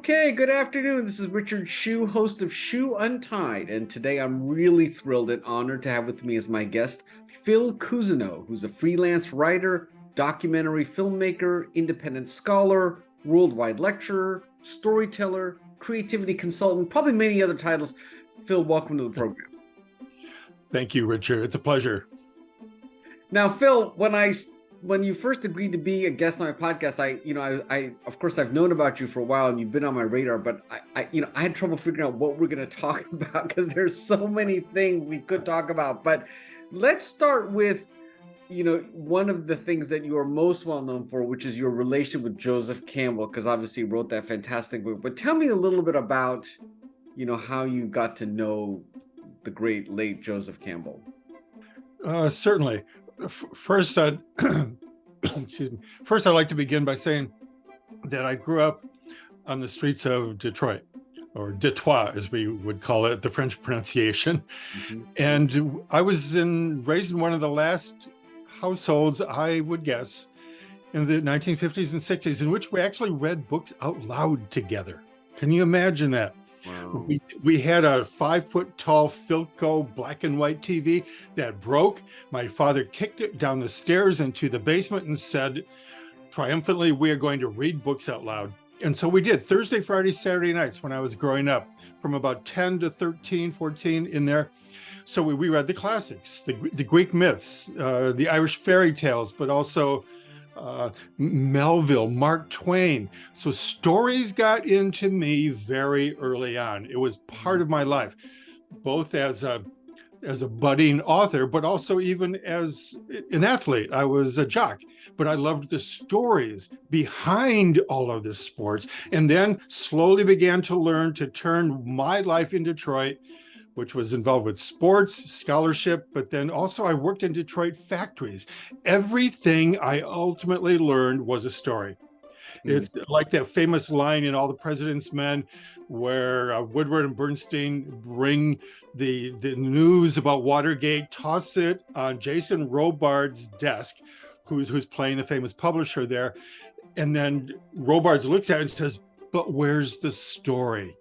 Okay, good afternoon. This is Richard Hsu, host of Hsu Untied, and today I'm really thrilled and honored to have with me as my guest Phil Cousineau, who's a freelance writer, documentary filmmaker, independent scholar, worldwide lecturer, storyteller, creativity consultant, probably many other titles. Phil, welcome to the program. Thank you, Richard. It's a pleasure. Now, Phil, when you first agreed to be a guest on my podcast, I of course I've known about you for a while and you've been on my radar, but I had trouble figuring out what we're going to talk about because there's so many things we could talk about. But let's start with, one of the things that you are most well known for, which is your relation with Joseph Campbell, because obviously you wrote that fantastic book. But tell me a little bit about, how you got to know the great late Joseph Campbell. Certainly. First, excuse me. First, I'd like to begin by saying that I grew up on the streets of Detroit, or Detroit, as we would call it, the French pronunciation. Mm-hmm. And I was raised in one of the last households, I would guess, in the 1950s and 60s, in which we actually read books out loud together. Can you imagine that? Wow. We had a 5-foot-tall Philco black and white TV that broke. My father kicked it down the stairs into the basement and said, triumphantly, we are going to read books out loud. And so we did Thursday, Friday, Saturday nights when I was growing up, from about 10 to 13, 14 in there. So we read the classics, the Greek myths, the Irish fairy tales, but also Melville, Mark Twain. So stories got into me very early on. It was part of my life, both as a budding author, but also even as an athlete. I was a jock, but I loved the stories behind all of this sports, and then slowly began to learn to turn my life in Detroit, which was involved with sports, scholarship, but then also I worked in Detroit factories. Everything I ultimately learned was a story. Mm-hmm. It's like that famous line in All the President's Men where Woodward and Bernstein bring the news about Watergate, toss it on Jason Robards' desk, who's playing the famous publisher there. And then Robards looks at it and says, but where's the story?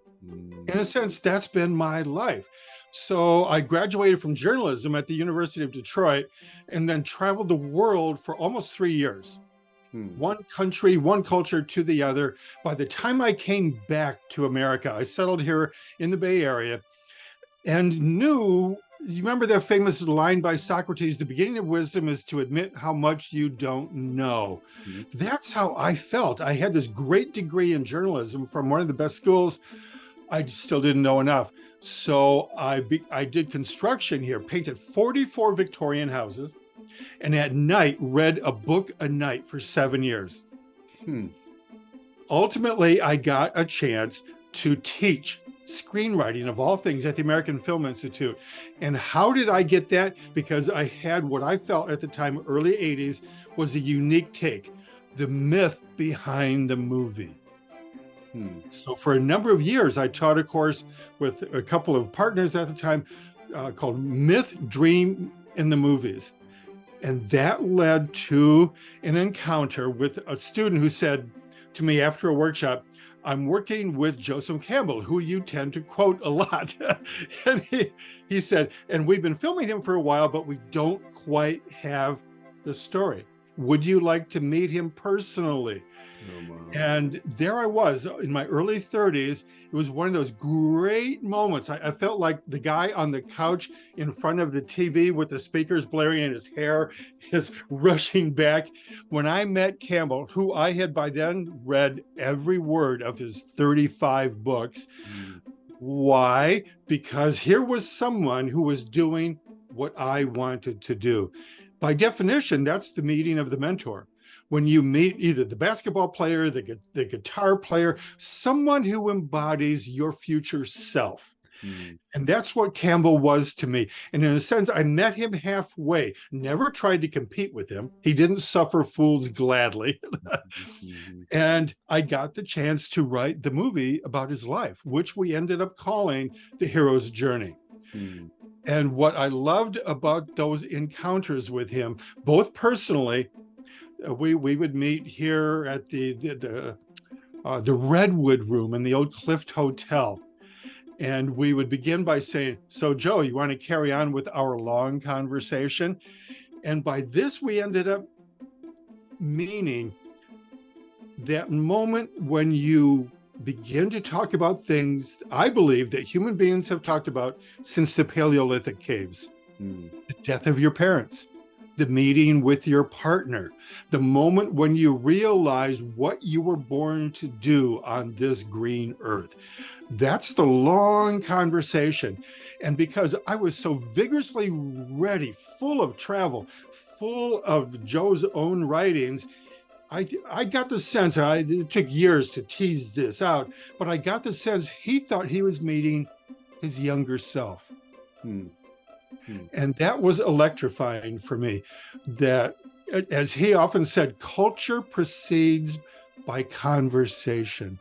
In a sense, that's been my life. So I graduated from journalism at the University of Detroit and then traveled the world for almost 3 years. One country, one culture to the other. By the time I came back to America, I settled here in the Bay Area and you remember that famous line by Socrates, the beginning of wisdom is to admit how much you don't know. Mm-hmm. That's how I felt. I had this great degree in journalism from one of the best schools. I still didn't know enough. So I did construction here, painted 44 Victorian houses, and at night read a book a night for 7 years. Ultimately, I got a chance to teach screenwriting of all things at the American Film Institute. And how did I get that? Because I had what I felt at the time, early 80s, was a unique take, the myth behind the movie. So for a number of years, I taught a course with a couple of partners at the time called Myth, Dream in the Movies. And that led to an encounter with a student who said to me after a workshop, I'm working with Joseph Campbell, who you tend to quote a lot. And he said, and we've been filming him for a while, but we don't quite have the story. Would you like to meet him personally? Oh, wow. And there I was in my early 30s. It was one of those great moments. I felt like the guy on the couch in front of the TV with the speakers blaring and his hair is rushing back. When I met Campbell, who I had by then read every word of his 35 books. Why? Because here was someone who was doing what I wanted to do. By definition, that's the meeting of the mentor. When you meet either the basketball player, the guitar player, someone who embodies your future self. And that's what Campbell was to me. And in a sense, I met him halfway, never tried to compete with him. He didn't suffer fools gladly. And I got the chance to write the movie about his life, which we ended up calling The Hero's Journey. And what I loved about those encounters with him, both personally, we would meet here at the the Redwood Room in the old Clift Hotel. And we would begin by saying, so Joe, you want to carry on with our long conversation? And by this, we ended up meaning that moment when you begin to talk about things I believe that human beings have talked about since the Paleolithic caves. The death of your parents, the meeting with your partner, the moment when you realize what you were born to do on this green earth. That's the long conversation. And because I was so vigorously ready, full of travel, full of Joe's own writings, I got the sense, it took years to tease this out, but I got the sense he thought he was meeting his younger self. And that was electrifying for me, that, as he often said, culture proceeds by conversation,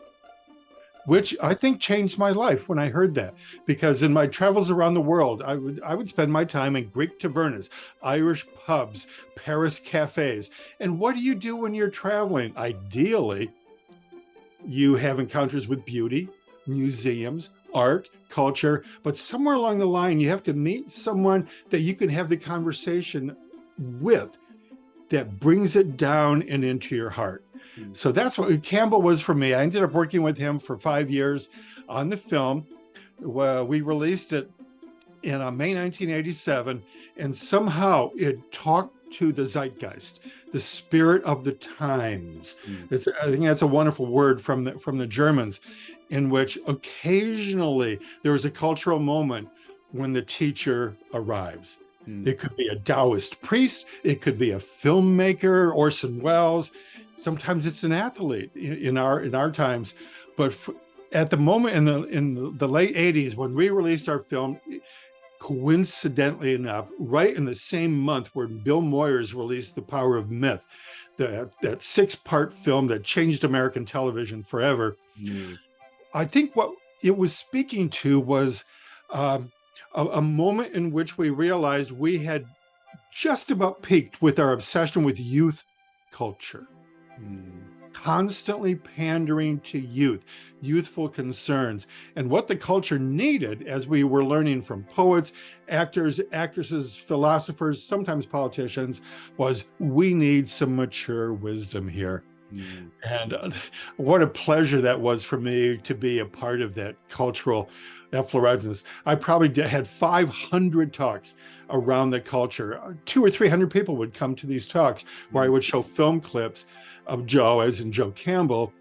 which I think changed my life when I heard that, because in my travels around the world, I would spend my time in Greek tavernas, Irish pubs, Paris cafes. And what do you do when you're traveling? Ideally, you have encounters with beauty, museums, art, culture, but somewhere along the line, you have to meet someone that you can have the conversation with that brings it down and into your heart. So that's what Campbell was for me. I ended up working with him for 5 years on the film. We released it in May 1987, and somehow it talked to the zeitgeist, the spirit of the times. I think that's a wonderful word from the Germans, in which occasionally there was a cultural moment when the teacher arrives. It could be a Taoist priest, it could be a filmmaker, Orson Welles. Sometimes it's an athlete in our times, but at the moment in the late 80s when we released our film, coincidentally enough, right in the same month where Bill Moyers released The Power of Myth, that 6-part film that changed American television forever. I think what it was speaking to was a moment in which we realized we had just about peaked with our obsession with youth culture. Constantly pandering to youthful concerns. And what the culture needed, as we were learning from poets, actors, actresses, philosophers, sometimes politicians, was we need some mature wisdom here. And what a pleasure that was for me to be a part of that cultural efflorescence. I probably had 500 talks around the culture. 200 or 300 people would come to these talks where I would show film clips of Joe, as in Joe Campbell,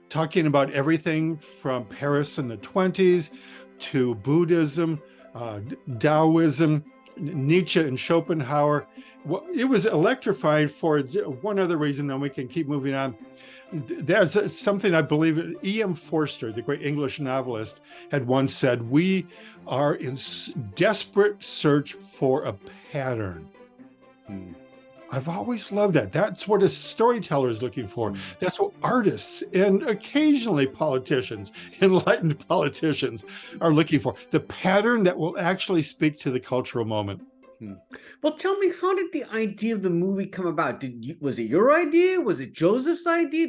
talking about everything from Paris in the 20s to Buddhism, Taoism, Nietzsche and Schopenhauer. It was electrifying for one other reason, then we can keep moving on. There's something I believe E.M. Forster, the great English novelist, had once said, we are in desperate search for a pattern. I've always loved that. That's what a storyteller is looking for. That's what artists and occasionally politicians, enlightened politicians, are looking for. The pattern that will actually speak to the cultural moment. Well, tell me, how did the idea of the movie come about? Was it your idea? Was it Joseph's idea?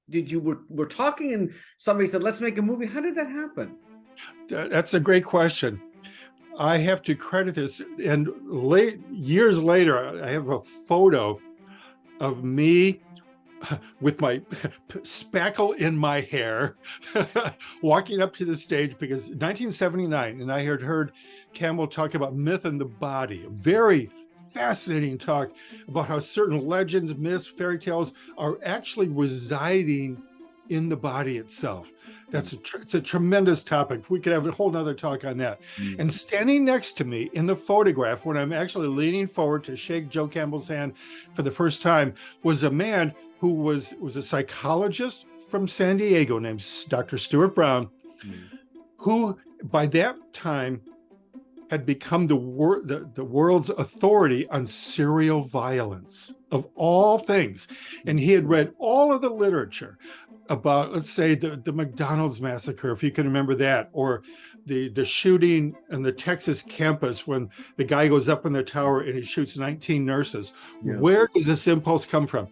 Did you were talking and somebody said, let's make a movie? How did that happen? That's a great question. I have to credit this, and years later, I have a photo of me with my spackle in my hair, walking up to the stage, because 1979, and I had heard Campbell talk about myth and the body, a very fascinating talk about how certain legends, myths, fairy tales are actually residing in the body itself. It's a tremendous topic. We could have a whole nother talk on that. And standing next to me in the photograph, when I'm actually leaning forward to shake Joe Campbell's hand for the first time, was a man who was a psychologist from San Diego named Dr. Stuart Brown, who by that time had become the world's authority on serial violence of all things. And he had read all of the literature about, let's say, the McDonald's massacre, if you can remember that, or the shooting in the Texas campus when the guy goes up in the tower and he shoots 19 nurses. Where does this impulse come from?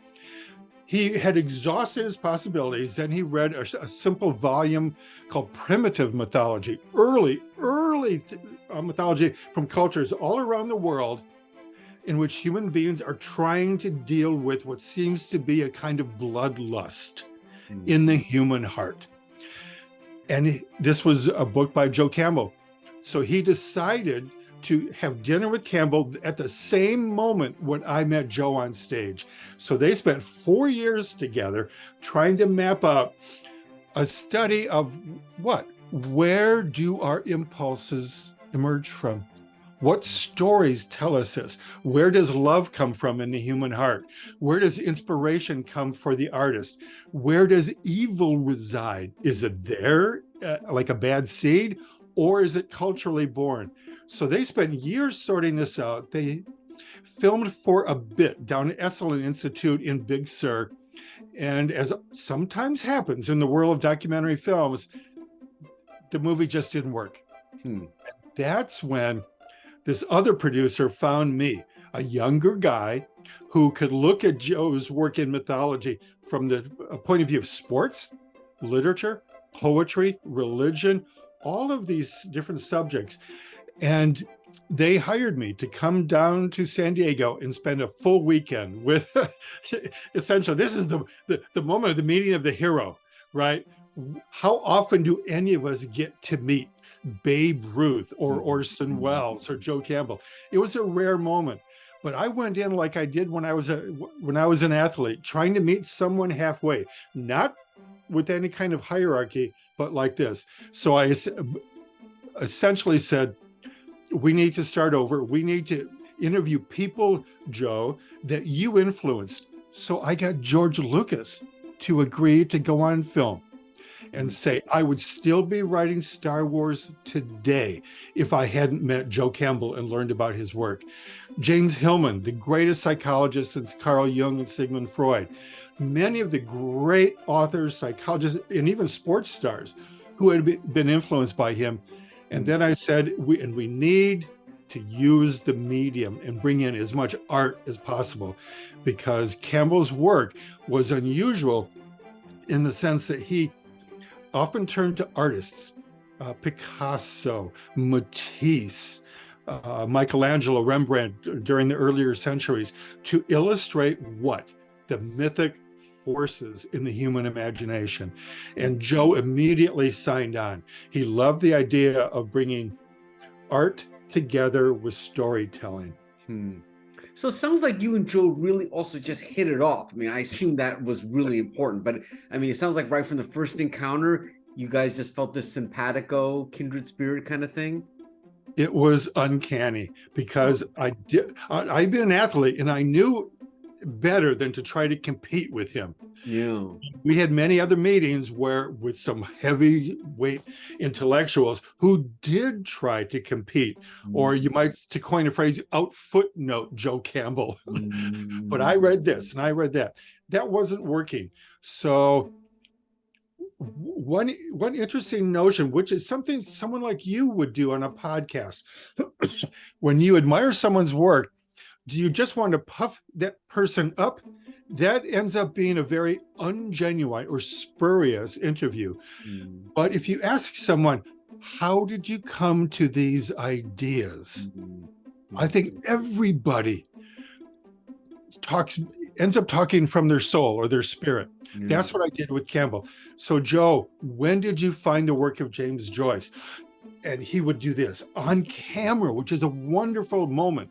He had exhausted his possibilities. Then he read a simple volume called Primitive Mythology, early mythology from cultures all around the world, in which human beings are trying to deal with what seems to be a kind of bloodlust in the human heart. And this was a book by Joe Campbell. So he decided to have dinner with Campbell at the same moment when I met Joe on stage. So they spent 4 years together trying to map out a study of what? Where do our impulses emerge from? What stories tell us this? Where does love come from in the human heart? Where does inspiration come for the artist? Where does evil reside? Is it there, like a bad seed, or is it culturally born? So they spent years sorting this out. They filmed for a bit down at Esalen Institute in Big Sur. And as sometimes happens in the world of documentary films, the movie just didn't work. That's when this other producer found me, a younger guy who could look at Joe's work in mythology from the point of view of sports, literature, poetry, religion, all of these different subjects. And they hired me to come down to San Diego and spend a full weekend with, essentially, this is the moment of the meeting of the hero, right? How often do any of us get to meet Babe Ruth or Orson Welles or Joe Campbell? It was a rare moment. But I went in like I did when I was an athlete, trying to meet someone halfway, not with any kind of hierarchy, but like this. So I essentially said, we need to start over. We need to interview people, Joe, that you influenced. So I got George Lucas to agree to go on film and say, I would still be writing Star Wars today if I hadn't met Joe Campbell and learned about his work. James Hillman, the greatest psychologist since Carl Jung and Sigmund Freud. Many of the great authors, psychologists, and even sports stars who had been influenced by him. And then I said, we need to use the medium and bring in as much art as possible, because Campbell's work was unusual in the sense that he often turned to artists, Picasso, Matisse, Michelangelo, Rembrandt during the earlier centuries, to illustrate what? The mythic forces in the human imagination. And Joe immediately signed on. He loved the idea of bringing art together with storytelling. So it sounds like you and Joe really also just hit it off. I mean, I assume that was really important, but I mean, it sounds like right from the first encounter, you guys just felt this simpatico, kindred spirit kind of thing. It was uncanny because I'd been an athlete and I knew better than to try to compete with him. Yeah. We had many other meetings where with some heavyweight intellectuals who did try to compete, or you might, to coin a phrase, out footnote Joe Campbell. But I read this and I read that. That wasn't working. So one interesting notion, which is something someone like you would do on a podcast, when you admire someone's work, do you just want to puff that person up? That ends up being a very ungenuine or spurious interview. But if you ask someone, how did you come to these ideas? I think everybody ends up talking from their soul or their spirit. That's what I did with Campbell. So Joe, when did you find the work of James Joyce? And he would do this on camera, which is a wonderful moment.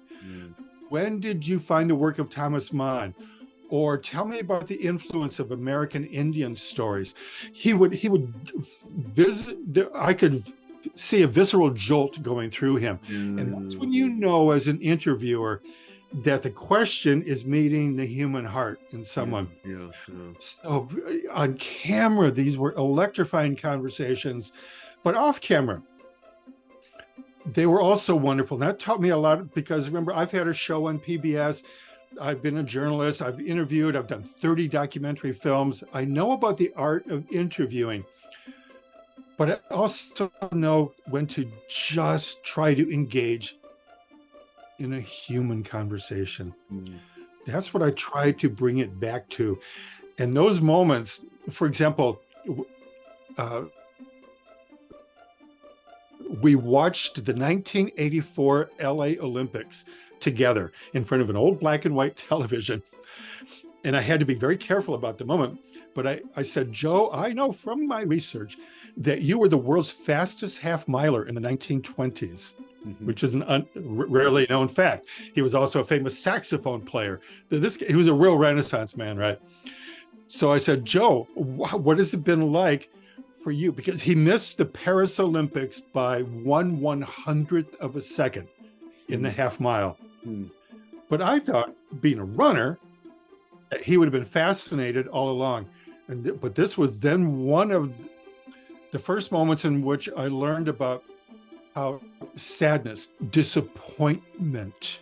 When did you find the work of Thomas Mann? Or tell me about the influence of American Indian stories. He would visit. I could see a visceral jolt going through him, and that's when you know, as an interviewer, that the question is meeting the human heart in someone. So on camera, these were electrifying conversations, but off camera, they were also wonderful. And that taught me a lot, because remember, I've had a show on PBS. I've been a journalist. I've interviewed. I've done 30 documentary films. I know about the art of interviewing, but I also know when to just try to engage in a human conversation. That's what I try to bring it back to. And those moments, for example, we watched the 1984 LA Olympics together in front of an old black and white television. And I had to be very careful about the moment. But I said, Joe, I know from my research that you were the world's fastest half miler in the 1920s, which is an rarely known fact. He was also a famous saxophone player. He was a real Renaissance man, right? So I said, Joe, what has it been like for you? Because he missed the Paris Olympics by 1/100th of a second in the half mile. But I thought, being a runner, he would have been fascinated all along. But this was then one of the first moments in which I learned about how sadness, disappointment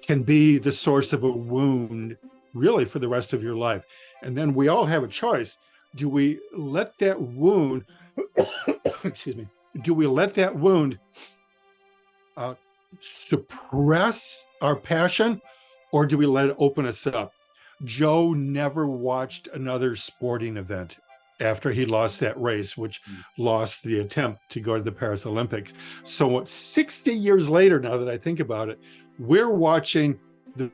can be the source of a wound, really, for the rest of your life. And then we all have a choice. Do we let that wound, excuse me, do we let that wound suppress our passion, or do we let it open us up? Joe never watched another sporting event after he lost that race, which lost the attempt to go to the Paris Olympics. So 60 years later, now that I think about it, we're watching the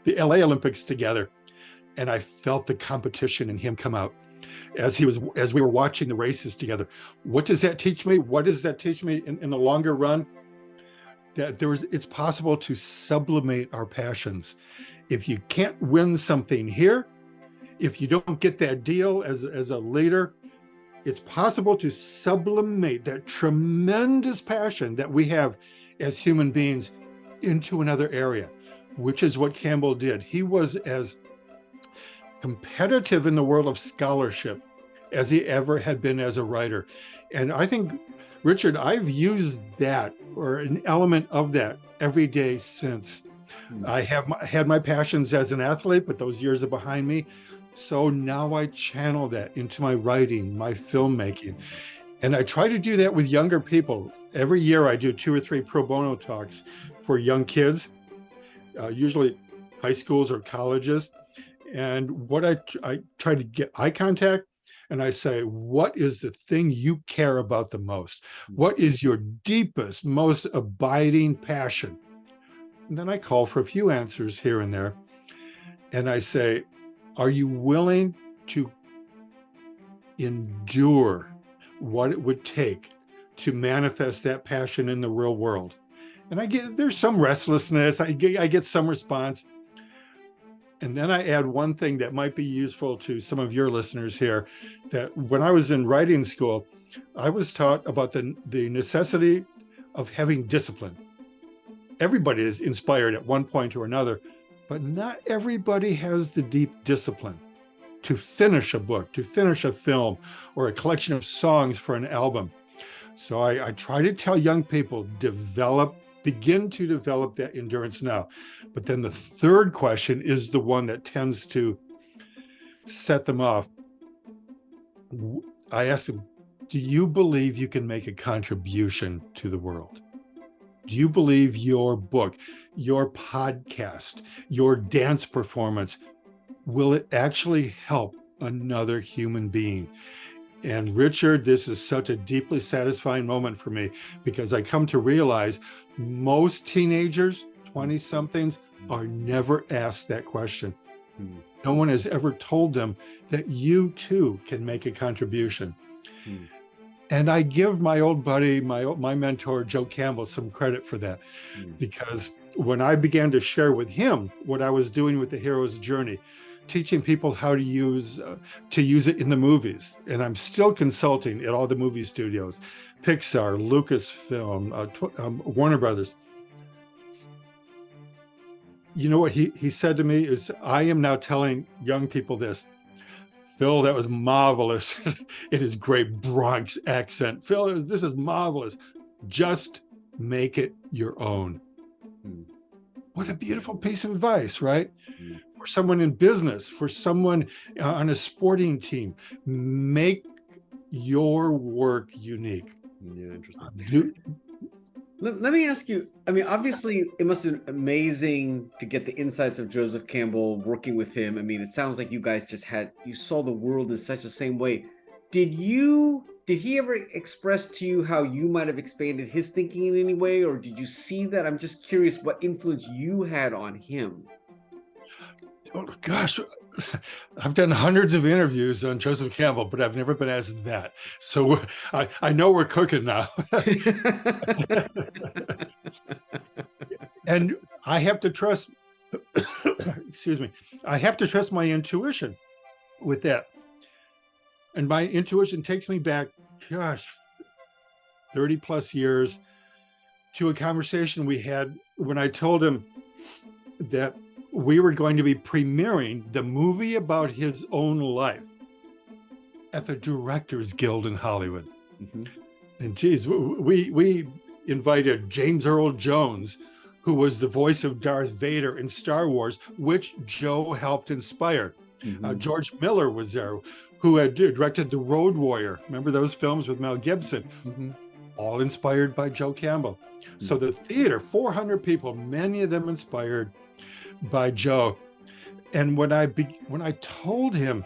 LA Olympics together. And I felt the competition in him come out as we were watching the races together. What does that teach me? What does that teach me in the longer run? That it's possible to sublimate our passions. If you can't win something here, if you don't get that deal as a leader, it's possible to sublimate that tremendous passion that we have as human beings into another area, which is what Campbell did. He was as competitive in the world of scholarship as he ever had been as a writer. And I think, Richard, I've used that, or an element of that, every day since. I had my passions as an athlete, but those years are behind me. So now I channel that into my writing, my filmmaking. And I try to do that with younger people. Every year I do 2 or 3 pro bono talks for young kids, usually high schools or colleges. And what I try to get eye contact, and I say, what is the thing you care about the most? What is your deepest, most abiding passion? And then I call for a few answers here and there. And I say, are you willing to endure what it would take to manifest that passion in the real world? And there's some restlessness. I get some response. And then I add one thing that might be useful to some of your listeners here, that when I was in writing school, I was taught about the necessity of having discipline. Everybody is inspired at one point or another, but not everybody has the deep discipline to finish a book, to finish a film, or a collection of songs for an album. So I try to tell young people, begin to develop that endurance now. But then the third question is the one that tends to set them off. I ask them, do you believe you can make a contribution to the world? Do you believe your book, your podcast, your dance performance, will it actually help another human being? And Richard, this is such a deeply satisfying moment for me, because I come to realize most teenagers, 20-somethings, are never asked that question. No one has ever told them that you too can make a contribution. And I give my old buddy, my mentor, Joe Campbell, some credit for that, because when I began to share with him what I was doing with the hero's journey, teaching people how to use it in the movies, and I'm still consulting at all the movie studios, Pixar, Lucasfilm, Warner Brothers. You know what he said to me is, I am now telling young people this. Phil, that was marvelous. In his great Bronx accent. Phil, this is marvelous. Just make it your own. What a beautiful piece of advice, right? For someone in business, for someone on a sporting team, make your work unique. Yeah, interesting. Let me ask you, I mean, obviously it must have been amazing to get the insights of Joseph Campbell working with him. I mean, it sounds like you guys just you saw the world in such the same way. Did he ever express to you how you might have expanded his thinking in any way, or did you see that? I'm just curious what influence you had on him. Oh gosh, I've done hundreds of interviews on Joseph Campbell, but I've never been asked that. So I know we're cooking now. And I have to trust, excuse me, I have to trust my intuition with that. And my intuition takes me back, gosh, 30 plus years to a conversation we had when I told him that we were going to be premiering the movie about his own life at the Directors Guild in Hollywood. Mm-hmm. And geez, we invited James Earl Jones, who was the voice of Darth Vader in Star Wars, which Joe helped inspire. Mm-hmm. George Miller was there, who had directed The Road Warrior. Remember those films with Mel Gibson? Mm-hmm. All inspired by Joe Campbell. Mm-hmm. So the theater, 400 people, many of them inspired by Joe. And when I told him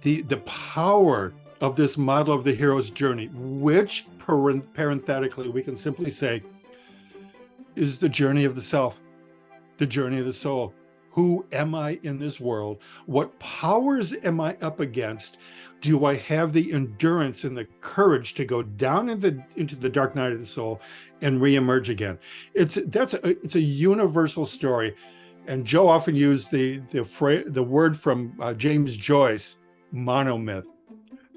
the power of this model of the hero's journey, which parenthetically we can simply say is the journey of the self, the journey of the soul. Who am I in this world? What powers am I up against? Do I have the endurance and the courage to go down into the dark night of the soul and reemerge again? It's a universal story. And Joe often used the word from James Joyce, monomyth,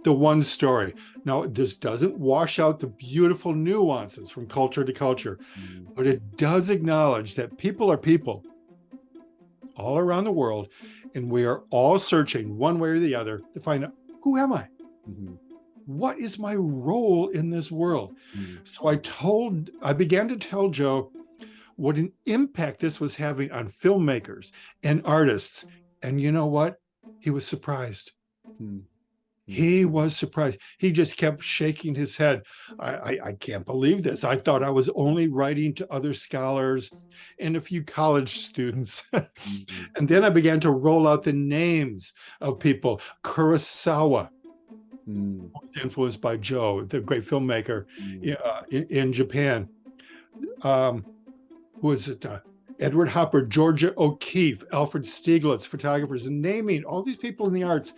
the one story. Now, this doesn't wash out the beautiful nuances from culture to culture, but it does acknowledge that people are people all around the world, and we are all searching one way or the other to find out, who am I? Mm-hmm. What is my role in this world? Mm-hmm. So I began to tell Joe what an impact this was having on filmmakers and artists. And you know what? He was surprised. Mm-hmm. He was surprised. He just kept shaking his head. I can't believe this. I thought I was only writing to other scholars and a few college students. Mm-hmm. And then I began to roll out the names of people. Kurosawa, influenced by Joe, the great filmmaker in Japan. Who was it? Edward Hopper, Georgia O'Keeffe, Alfred Stieglitz, photographers, and naming all these people in the arts.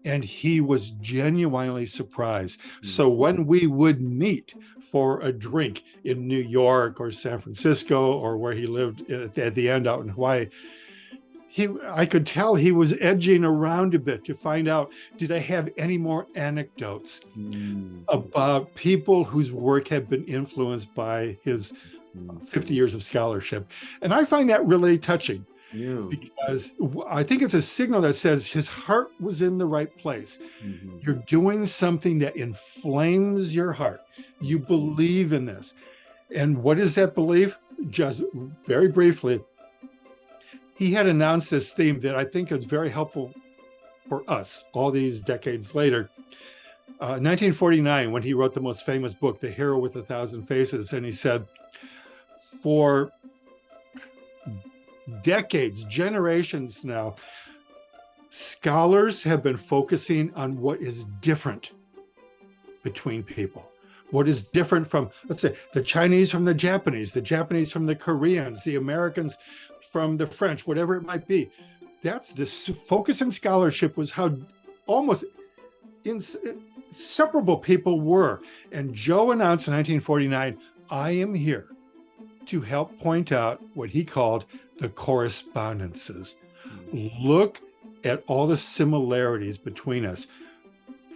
And he was genuinely surprised. So when we would meet for a drink in New York or San Francisco or where he lived at the end out in Hawaii, I could tell he was edging around a bit to find out, did I have any more anecdotes about people whose work had been influenced by his 50 years of scholarship? And I find that really touching. Yeah. Because I think it's a signal that says his heart was in the right place. Mm-hmm. You're doing something that inflames your heart. You believe in this. And what is that belief? Just very briefly, he had announced this theme that I think is very helpful for us all these decades later. 1949, when he wrote the most famous book, The Hero with 1,000 Faces, and he said, for decades, generations now, scholars have been focusing on what is different between people. What is different from, let's say, the Chinese from the Japanese from the Koreans, the Americans from the French, whatever it might be. That's the focus in scholarship, was how almost inseparable people were. And Joe announced in 1949, I am here to help point out what he called the correspondences. Look at all the similarities between us.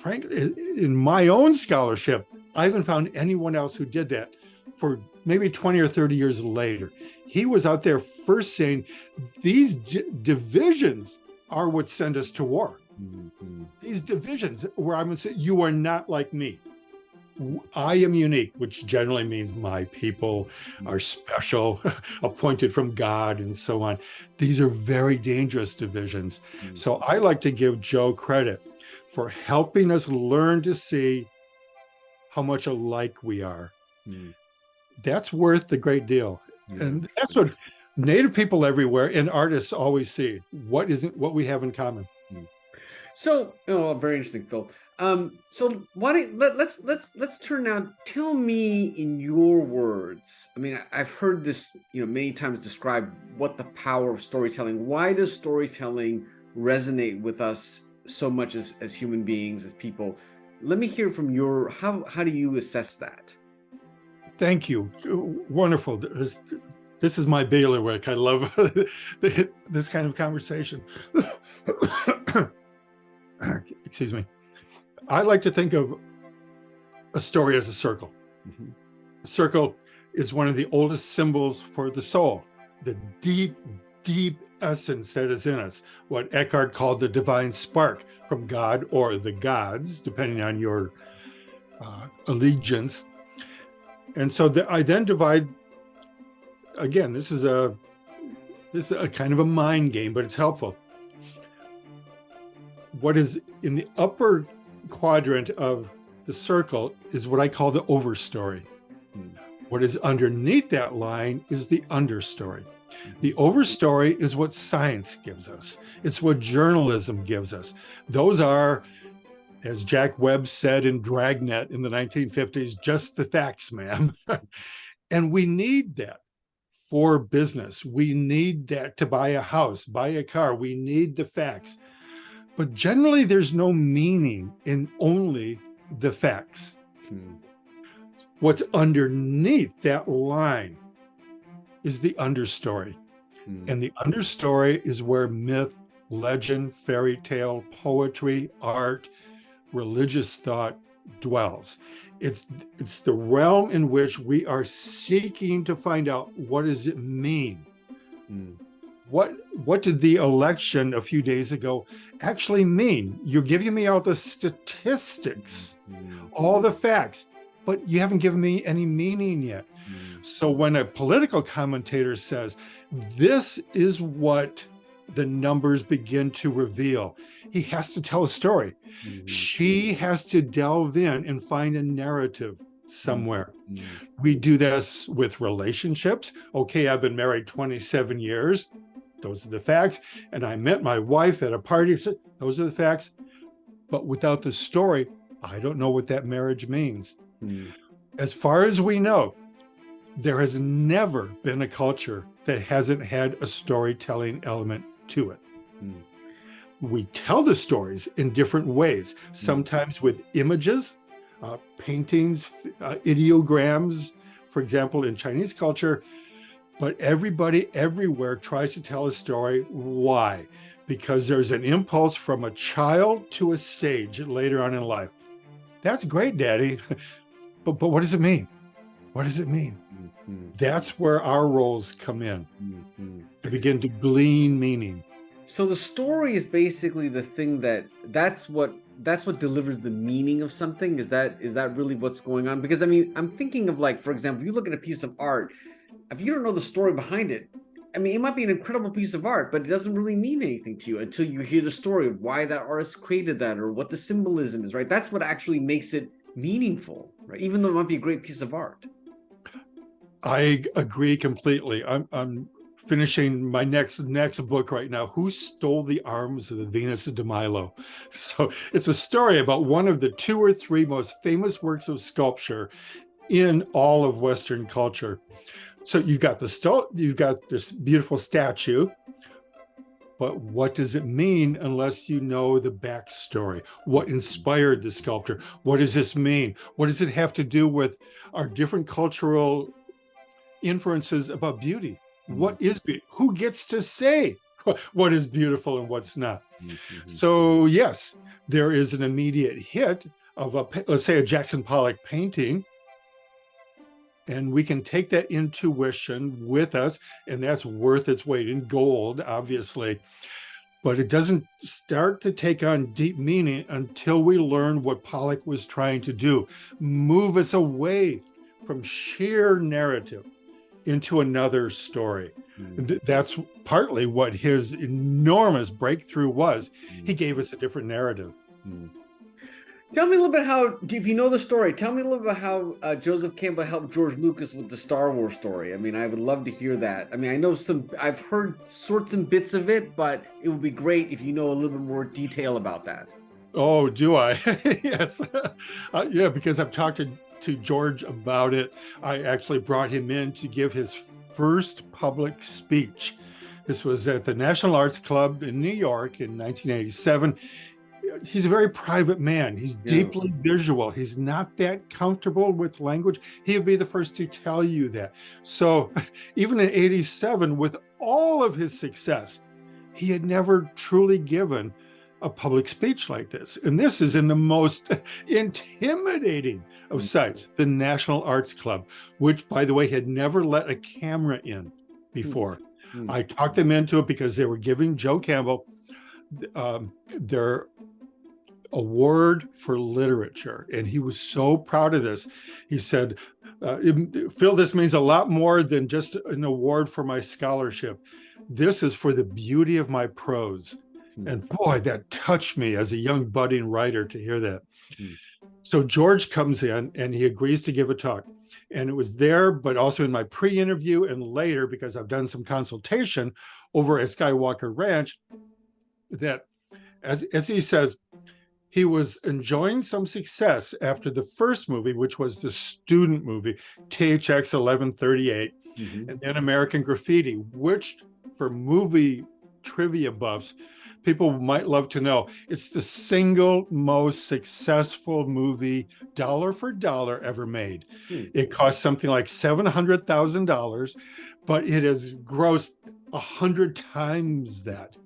Frankly, in my own scholarship, I haven't found anyone else who did that for maybe 20 or 30 years later. He was out there first saying, these divisions are what send us to war. Mm-hmm. These divisions where I'm going to say, you are not like me. I am unique, which generally means my people are special, appointed from God, and so on. These are very dangerous divisions. Mm-hmm. So I like to give Joe credit for helping us learn to see how much alike we are. Mm-hmm. That's worth a great deal. And that's what Native people everywhere and artists always see. What we have in common. So, oh, very interesting, Phil. So why don't let's turn now. Tell me in your words. I mean, I've heard this, many times described what the power of storytelling. Why does storytelling resonate with us so much as human beings, as people? Let me hear from how do you assess that? Thank you. Wonderful. This is my bailiwick. I love this kind of conversation. Excuse me. I like to think of a story as a circle. Mm-hmm. A circle is one of the oldest symbols for the soul, the deep, deep essence that is in us, what Eckhart called the divine spark from God or the gods, depending on your allegiance. And so I then divide, again, this is a kind of a mind game, but it's helpful. What is in the upper quadrant of the circle is what I call the overstory. What is underneath that line is the understory. The overstory is what science gives us. It's what journalism gives us. Those are, as Jack Webb said in Dragnet in the 1950s, just the facts, ma'am. And we need that for business. We need that to buy a house, buy a car. We need the facts. But generally, there's no meaning in only the facts. What's underneath that line is the understory. And the understory is where myth, legend, fairy tale, poetry, art, religious thought dwells. It's the realm in which we are seeking to find out, what does it mean? What did the election a few days ago actually mean? You're giving me all the statistics, all the facts, but you haven't given me any meaning yet. So when a political commentator says, this is what the numbers begin to reveal, he has to tell a story. She has to delve in and find a narrative somewhere. We do this with relationships. Okay, I've been married 27 years. Those are the facts. And I met my wife at a party. Those are the facts. But without the story, I don't know what that marriage means. As far as we know, there has never been a culture that hasn't had a storytelling element to it. We tell the stories in different ways, sometimes with images, paintings, ideograms, for example, in Chinese culture. But everybody everywhere tries to tell a story. Why? Because there's an impulse from a child to a sage later on in life. That's great, Daddy. But what does it mean? What does it mean? That's where our roles come in to begin to glean meaning. So the story is basically the thing that's what delivers the meaning of something. Is that really what's going on? Because I mean, I'm thinking of, like, for example, if you look at a piece of art, if you don't know the story behind it, I mean, it might be an incredible piece of art, but it doesn't really mean anything to you until you hear the story of why that artist created that or what the symbolism is, right? That's what actually makes it meaningful, right? Even though it might be a great piece of art. I agree completely. I'm finishing my next book right now, Who Stole the Arms of the Venus de Milo? So it's a story about one of the 2 or 3 most famous works of sculpture in all of Western culture. So you've got this beautiful statue, but what does it mean unless you know the backstory? What inspired the sculptor? What does this mean? What does it have to do with our different cultural inferences about beauty? What is beauty? Who gets to say what is beautiful and what's not? So yes, there is an immediate hit of let's say a Jackson Pollock painting, and we can take that intuition with us, and that's worth its weight in gold, obviously. But it doesn't start to take on deep meaning until we learn what Pollock was trying to do, move us away from sheer narrative into another story. That's partly what his enormous breakthrough was. He gave us a different narrative. Tell me a little bit how, if you know the story, tell me a little bit how Joseph Campbell helped George Lucas with the Star Wars story. I mean, I would love to hear that. I mean, I know I've heard sorts and bits of it, but it would be great if you know a little bit more detail about that. Oh, do I? Yes. Yeah, because I've talked to George about it. I actually brought him in to give his first public speech. This was at the National Arts Club in New York in 1987. He's a very private man. He's Yeah. deeply visual. He's not that comfortable with language. He would be the first to tell you that. So even in 87, with all of his success, he had never truly given a public speech like this. And this is in the most intimidating of sites, the National Arts Club, which, by the way, had never let a camera in before. I talked them into it because they were giving Joe Campbell their award for literature. And he was so proud of this. He said, Phil, this means a lot more than just an award for my scholarship. This is for the beauty of my prose. And boy, that touched me as a young budding writer to hear that. So George comes in and he agrees to give a talk. And it was there, but also in my pre-interview and later, because I've done some consultation over at Skywalker Ranch, that as he says, he was enjoying some success after the first movie, which was the student movie, THX 1138, and then American Graffiti, which for movie trivia buffs, people might love to know, it's the single most successful movie dollar for dollar ever made. It cost something like $700,000, but it has grossed 100 times that.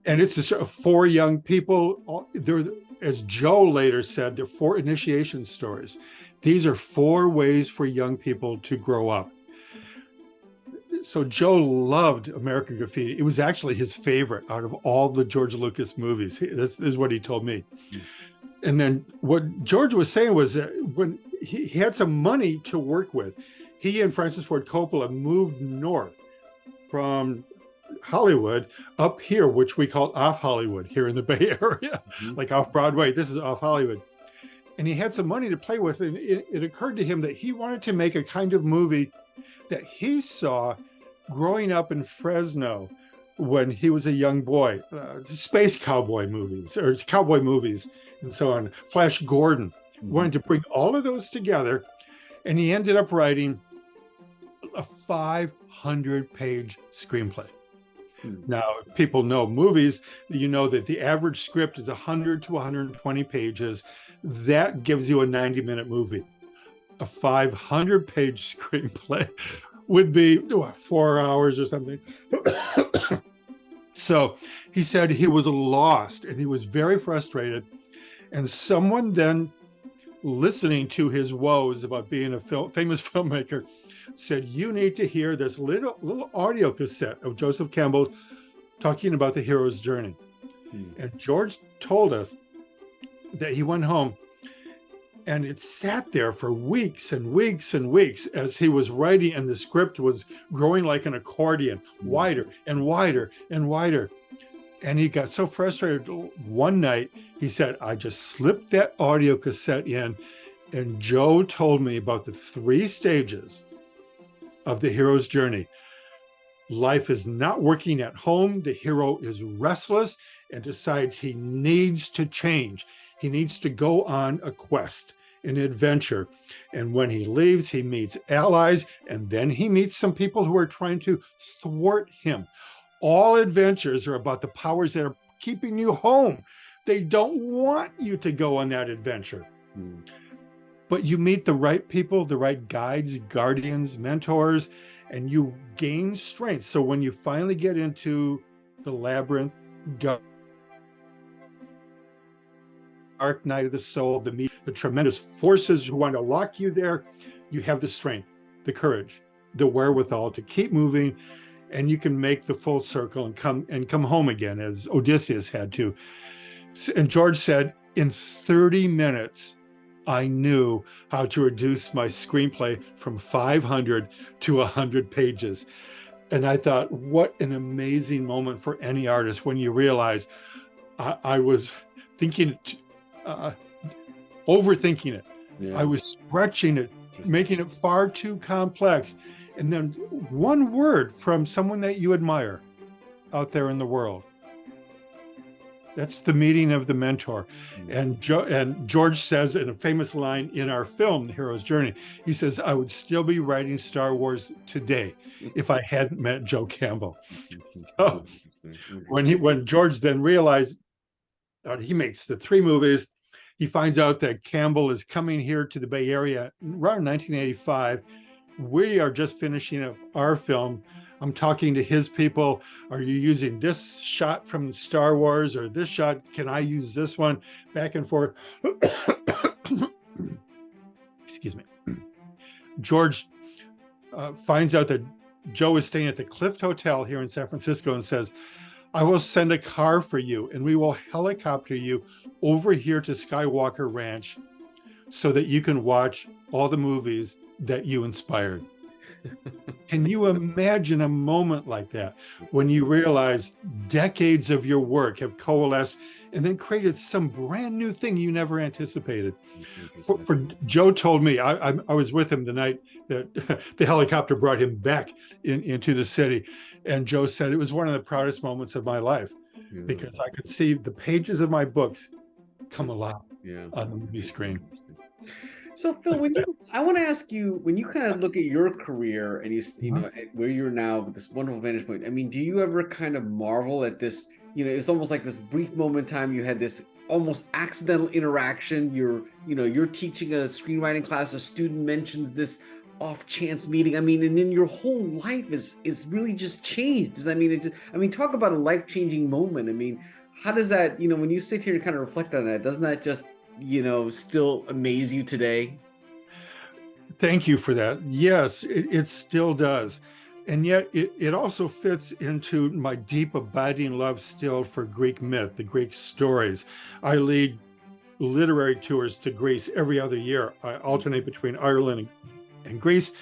And it's just four young people. They're, as Joe later said, they're four initiation stories. These are four ways for young people to grow up. So Joe loved American Graffiti. It was actually his favorite out of all the George Lucas movies. This is what he told me. And then what George was saying was that when he had some money to work with, he and Francis Ford Coppola moved north from Hollywood up here, which we call off Hollywood here in the Bay Area, like off Broadway. This is off Hollywood. And he had some money to play with. And it occurred to him that he wanted to make a kind of movie that he saw growing up in Fresno when he was a young boy, space cowboy movies or cowboy movies and so on. Flash Gordon wanted to bring all of those together. And he ended up writing a 500-page screenplay. Now, people know movies, you know that the average script is 100 to 120 pages. That gives you a 90-minute movie. A 500-page screenplay would be 4 hours or something. So he said he was lost and he was very frustrated. And someone then, listening to his woes about being a famous filmmaker, said, you need to hear this little audio cassette of Joseph Campbell talking about the hero's journey. And George told us that he went home and it sat there for weeks and weeks and weeks as he was writing, and the script was growing like an accordion, wider and wider and wider. And he got so frustrated one night, he said, I just slipped that audio cassette in, and Joe told me about the 3 stages of the hero's journey. Life is not working at home. The hero is restless and decides he needs to change. He needs to go on a quest, an adventure. And when he leaves, he meets allies, and then he meets some people who are trying to thwart him. All adventures are about the powers that are keeping you home. They don't want you to go on that adventure. But you meet the right people, the right guides, guardians, mentors, and you gain strength. So when you finally get into the labyrinth, dark night of the soul, the tremendous forces who want to lock you there, you have the strength, the courage, the wherewithal to keep moving, and you can make the full circle and come home again, as Odysseus had to. And George said, in 30 minutes, I knew how to reduce my screenplay from 500 to 100 pages. And I thought, what an amazing moment for any artist when you realize I was thinking overthinking it. Yeah. I was stretching it, making it far too complex. And then one word from someone that you admire out there in the world. That's the meeting of the mentor. And George says in a famous line in our film, The Hero's Journey, he says, I would still be writing Star Wars today if I hadn't met Joe Campbell. So when George then realized he makes the 3 movies, he finds out that Campbell is coming here to the Bay Area around 1985. We are just finishing up our film. I'm talking to his people. Are you using this shot from Star Wars or this shot? Can I use this one? Back and forth. Excuse me. George finds out that Joe is staying at the Clift Hotel here in San Francisco and says, I will send a car for you and we will helicopter you over here to Skywalker Ranch so that you can watch all the movies that you inspired. Can you imagine a moment like that when you realize decades of your work have coalesced and then created some brand new thing you never anticipated? For Joe told me, I was with him the night that the helicopter brought him back into the city. And Joe said it was one of the proudest moments of my life because I could see the pages of my books come alive on the movie screen. So Phil, I want to ask you, when you kind of look at your career and you know where you're now with this wonderful vantage point, I mean, do you ever kind of marvel at this? You know, it's almost like this brief moment in time you had this almost accidental interaction. You're teaching a screenwriting class, a student mentions this off chance meeting. I mean, and then your whole life is really just changed. Does that mean talk about a life-changing moment. I mean, how does that, when you sit here and kind of reflect on that, doesn't that just still amaze you today? Thank you for that. Yes, it still does. And yet it also fits into my deep abiding love still for Greek myth, the Greek stories. I lead literary tours to Greece every other year. I alternate between Ireland and Greece.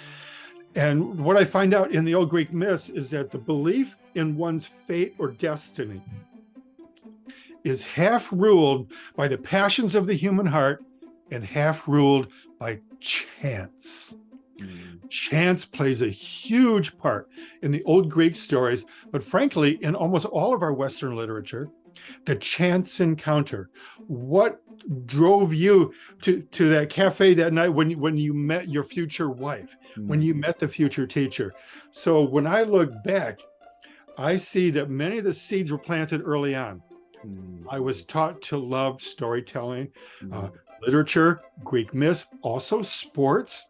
And what I find out in the old Greek myths is that the belief in one's fate or destiny is half ruled by the passions of the human heart and half ruled by chance. Chance plays a huge part in the old Greek stories, but frankly, in almost all of our Western literature, the chance encounter. What drove you to that cafe that night when you met your future wife, when you met the future teacher? So when I look back, I see that many of the seeds were planted early on. I was taught to love storytelling, literature, Greek myths, also sports.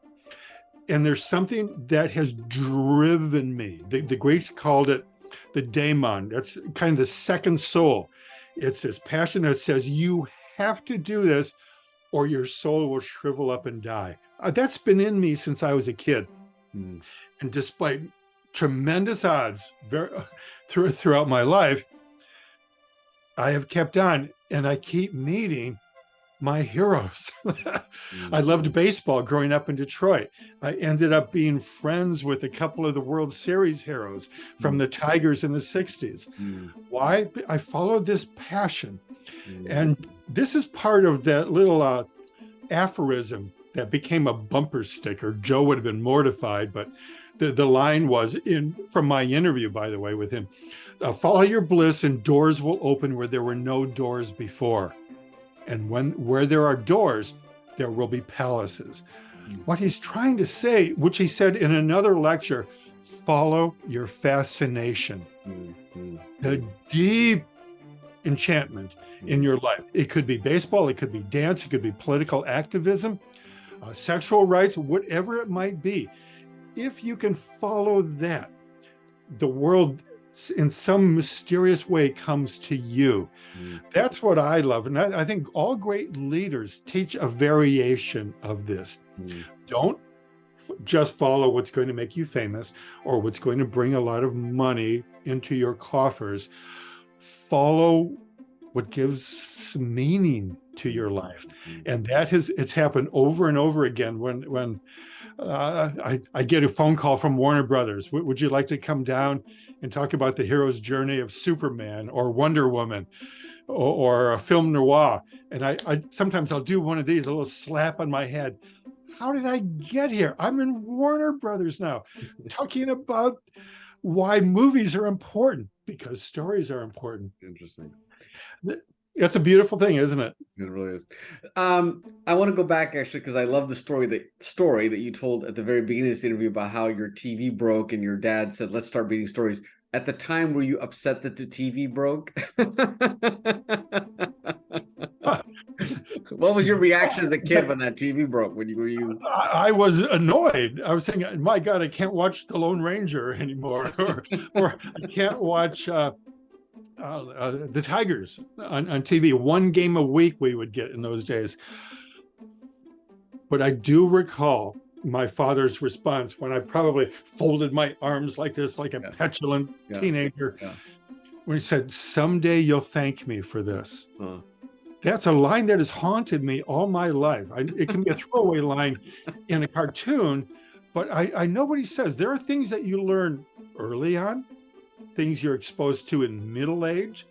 And there's something that has driven me. The Greeks called it the daemon. That's kind of the second soul. It's this passion that says you have to do this or your soul will shrivel up and die. That's been in me since I was a kid. And despite tremendous odds throughout my life, I have kept on and I keep meeting my heroes. I loved baseball growing up in Detroit. I ended up being friends with a couple of the World Series heroes from the Tigers in the 60s. Why? I followed this passion. And this is part of that little aphorism that became a bumper sticker. Joe would have been mortified, but the line was from my interview, by the way, with him. Follow your bliss and doors will open where there were no doors before. And where there are doors, there will be palaces. What he's trying to say, which he said in another lecture, follow your fascination. The deep enchantment in your life. It could be baseball, it could be dance, it could be political activism, sexual rights, whatever it might be. If you can follow that, the world in some mysterious way comes to you. That's what I love. And I think all great leaders teach a variation of this. Don't just follow what's going to make you famous or what's going to bring a lot of money into your coffers. Follow what gives meaning to your life. And it's happened over and over again when I get a phone call from Warner Brothers. Would you like to come down and talk about the hero's journey of Superman or Wonder Woman? or a film noir. And I sometimes I'll do one of these, a little slap on my head. How did I get here? I'm in Warner Brothers now, talking about why movies are important, because stories are important. Interesting. That's a beautiful thing, isn't it? It really is. I want to go back actually because I love the story that you told at the very beginning of this interview about how your TV broke and your dad said, "Let's start reading stories." At the time, were you upset that the TV broke? What was your reaction as a kid when that TV broke? Were you? I was annoyed. I was thinking, my God, I can't watch The Lone Ranger anymore, or I can't watch the Tigers on TV. One game a week we would get in those days. But I do recall my father's response when I probably folded my arms like this, like a petulant teenager, when he said, "Someday you'll thank me for this." That's a line that has haunted me all my life. It can be a throwaway line in a cartoon, but I know what he says. There are things that you learn early on, things you're exposed to in middle age,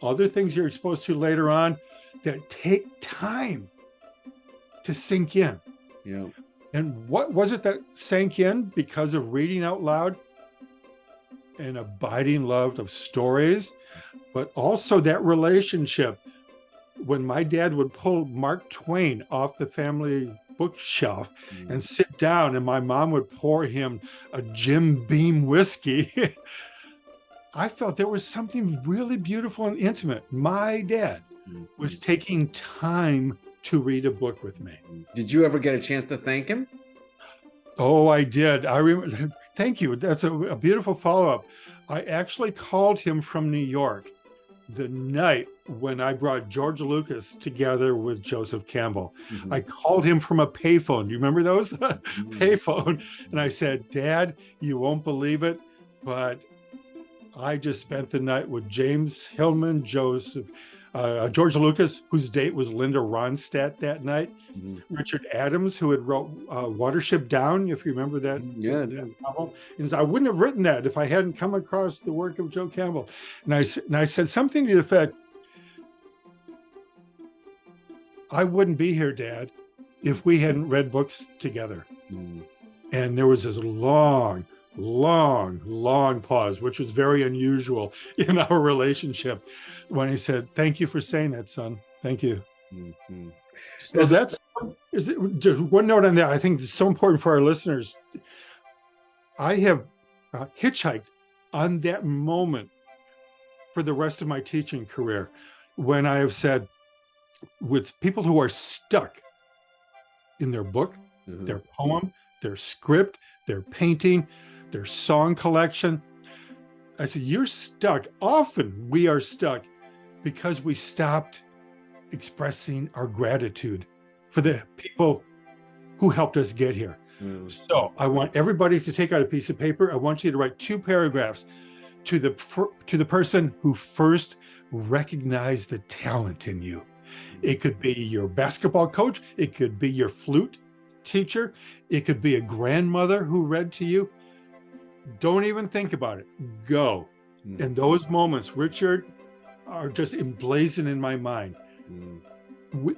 other things you're exposed to later on that take time to sink in. Yeah. And what was it that sank in? Because of reading out loud, an abiding love of stories, but also that relationship. When my dad would pull Mark Twain off the family bookshelf and sit down, and my mom would pour him a Jim Beam whiskey, I felt there was something really beautiful and intimate. My dad was taking time to read a book with me. Did you ever get a chance to thank him? Oh, I did. I remember. Thank you. That's a beautiful follow-up. I actually called him from New York the night when I brought George Lucas together with Joseph Campbell. I called him from a payphone. Do you remember those? Payphone. And I said, "Dad, you won't believe it, but I just spent the night with James Hillman, George Lucas, whose date was Linda Ronstadt that night, Richard Adams, who had wrote Watership Down, if you remember that. Yeah, I do. Novel. And I wouldn't have written that if I hadn't come across the work of Joe Campbell. And I said something to the effect, "I wouldn't be here, Dad, if we hadn't read books together." And there was this long pause, which was very unusual in our relationship, when he said, "Thank you for saying that, son. Thank you." So just one note on that. I think it's so important for our listeners. I have hitchhiked on that moment for the rest of my teaching career, when I have said, with people who are stuck in their book, their poem, their script, their painting, their song collection, I said, "You're stuck." Often we are stuck because we stopped expressing our gratitude for the people who helped us get here. So I want everybody to take out a piece of paper. I want you to write 2 paragraphs to the person who first recognized the talent in you. It could be your basketball coach. It could be your flute teacher. It could be a grandmother who read to you. Don't even think about it. Go. And those moments, Richard, are just emblazoned in my mind.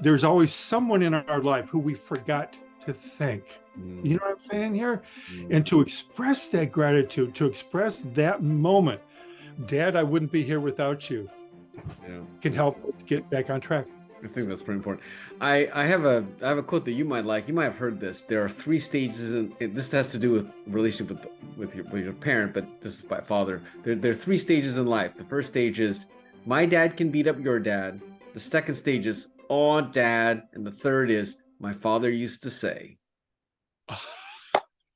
There's always someone in our life who we forgot to thank. You know what I'm saying here? And to express that gratitude, to express that moment, "Dad, I wouldn't be here without you," can help us get back on track. I think that's pretty important. I have a quote that you might like. You might have heard this. There are 3 stages, and this has to do with relationship with your parent, but this is by father. There are 3 stages in life. The first stage is, "My dad can beat up your dad." The second stage is, "Oh, Dad," and the third is, "My father used to say."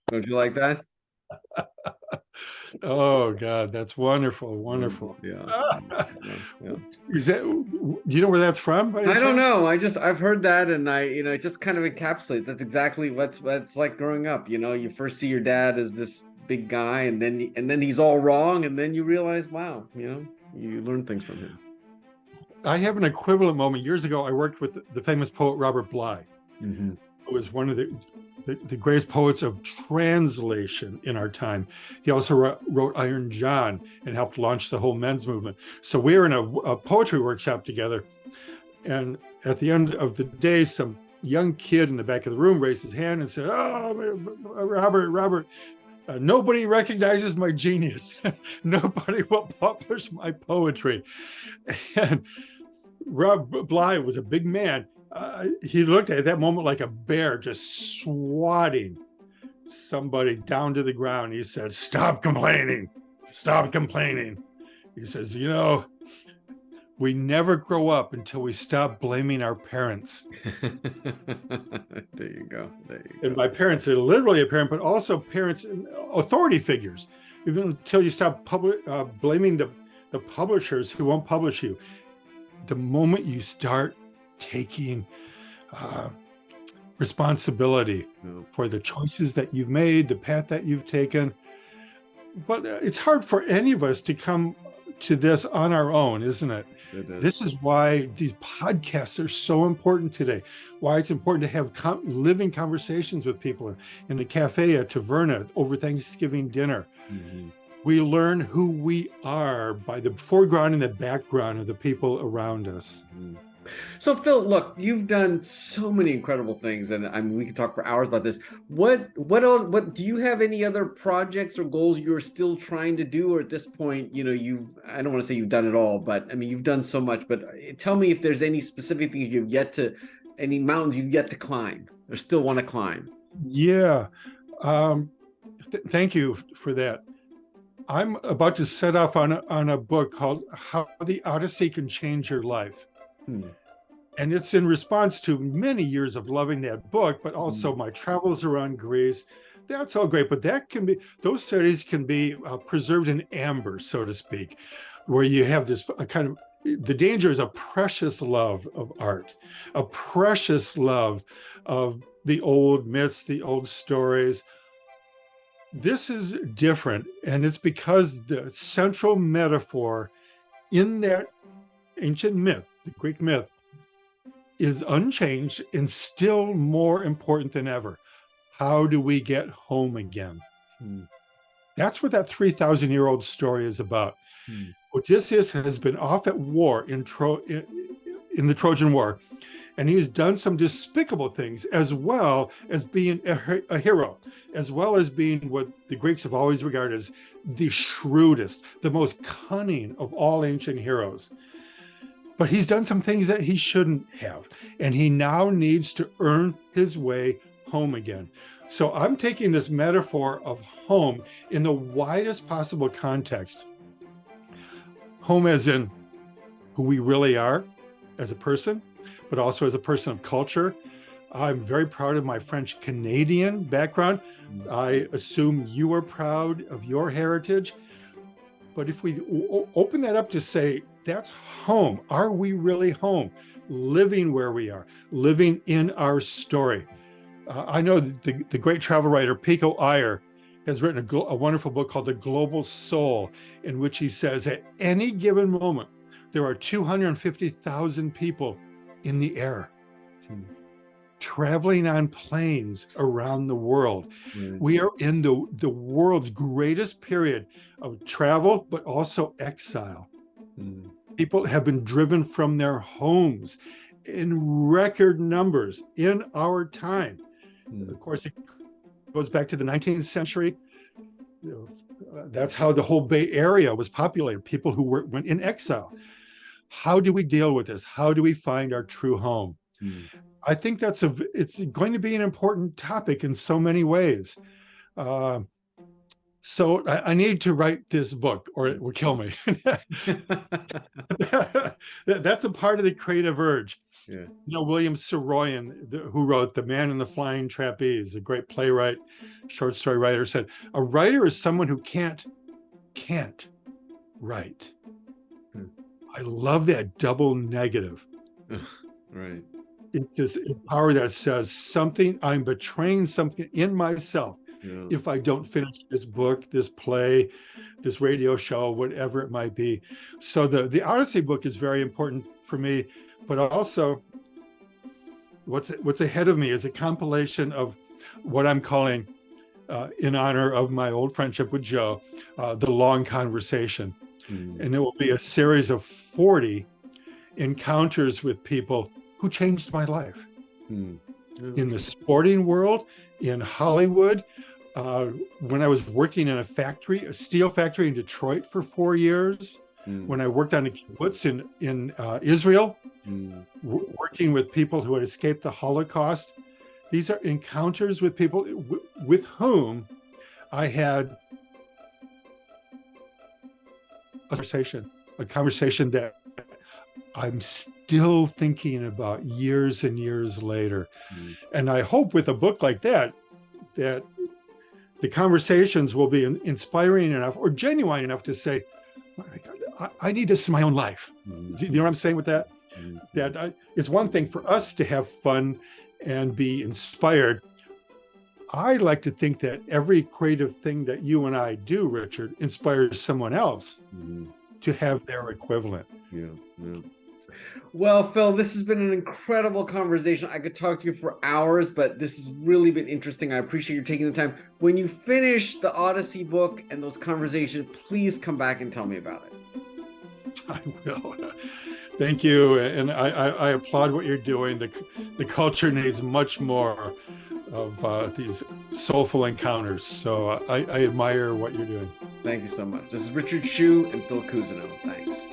Don't you like that? Oh God, that's wonderful, wonderful. Yeah. Is that? Do you know where that's from? I don't know. I've heard that, and it just kind of encapsulates. That's exactly what it's like growing up. You first see your dad as this big guy, and then he's all wrong, and then you realize, wow, you learn things from him. I have an equivalent moment. Years ago, I worked with the famous poet Robert Bly, who was one of the the greatest poets of translation in our time. He also wrote Iron John and helped launch the whole men's movement. So we were in a poetry workshop together. And at the end of the day, some young kid in the back of the room raised his hand and said, "Oh, Robert, nobody recognizes my genius. Nobody will publish my poetry." And Rob Bly was a big man. He looked at that moment like a bear just swatting somebody down to the ground. He said, "Stop complaining. Stop complaining." He says, "We never grow up until we stop blaming our parents." There you go. And by parents, they're literally a parent, but also parents and authority figures. Even until you stop blaming the publishers who won't publish you. The moment you start taking responsibility for the choices that you've made, the path that you've taken. But it's hard for any of us to come to this on our own, isn't it? This is why these podcasts are so important today, why it's important to have living conversations with people in the cafe at Taverna over Thanksgiving dinner. Mm-hmm. We learn who we are by the foreground and the background of the people around us. Mm-hmm. So Phil, look, you've done so many incredible things, and I mean, we could talk for hours about this. What else, do you have any other projects or goals you're still trying to do? Or at this point, I don't want to say you've done it all, but I mean, you've done so much, but tell me if there's any specific things any mountains you've yet to climb or still want to climb. Yeah. Thank you for that. I'm about to set off on a book called How the Odyssey Can Change Your Life. And it's in response to many years of loving that book, but also my travels around Greece. That's all great, but those studies can be preserved in amber, so to speak, where you have this kind of, the danger is a precious love of art, a precious love of the old myths, the old stories. This is different, and it's because the central metaphor in that ancient myth, the Greek myth, is unchanged and still more important than ever. How do we get home again? That's what that 3,000-year-old story is about. Odysseus has been off at war in the Trojan War, and he's done some despicable things, as well as being a hero, as well as being what the Greeks have always regarded as the shrewdest, the most cunning of all ancient heroes. But he's done some things that he shouldn't have, and he now needs to earn his way home again. So I'm taking this metaphor of home in the widest possible context. Home as in who we really are as a person, but also as a person of culture. I'm very proud of my French-Canadian background. I assume you are proud of your heritage. But if we open that up to say, that's home. Are we really home? Living where we are, living in our story. I know the great travel writer Pico Iyer has written a wonderful book called The Global Soul, in which he says at any given moment, there are 250,000 people in the air, traveling on planes around the world. We are in the world's greatest period of travel, but also exile. People have been driven from their homes in record numbers in our time. Of course, it goes back to the 19th century. That's how the whole Bay Area was populated, people who went in exile. How do we deal with this? How do we find our true home? I think it's going to be an important topic in so many ways. So I need to write this book or it will kill me. That's a part of the creative urge. William Saroyan, who wrote The Man in the Flying Trapeze, a great playwright, short story writer, said, a writer is someone who can't write. I love that double negative. Right. It's this power that says something, I'm betraying something in myself. If I don't finish this book, this play, this radio show, whatever it might be. So the Odyssey book is very important for me, but also what's ahead of me is a compilation of what I'm calling, in honor of my old friendship with Joe, the long conversation. And it will be a series of 40 encounters with people who changed my life. In the sporting world, in Hollywood, when I was working in a steel factory in Detroit for 4 years, when I worked on a kibbutz in Israel, working with people who had escaped the Holocaust. These are encounters with people with whom I had a conversation that I'm still thinking about years and years later. And I hope with a book like that the conversations will be inspiring enough or genuine enough to say, I need this in my own life. You know what I'm saying with that? It's one thing for us to have fun and be inspired. I like to think that every creative thing that you and I do, Richard, inspires someone else to have their equivalent. Well, Phil, this has been an incredible conversation. I could talk to you for hours, but this has really been interesting. I appreciate you taking the time. When you finish the Odyssey book and those conversations, please come back and tell me about it. I will. Thank you. And I applaud what you're doing. The culture needs much more of these soulful encounters. So I admire what you're doing. Thank you so much. This is Richard Hsu and Phil Cousineau. Thanks.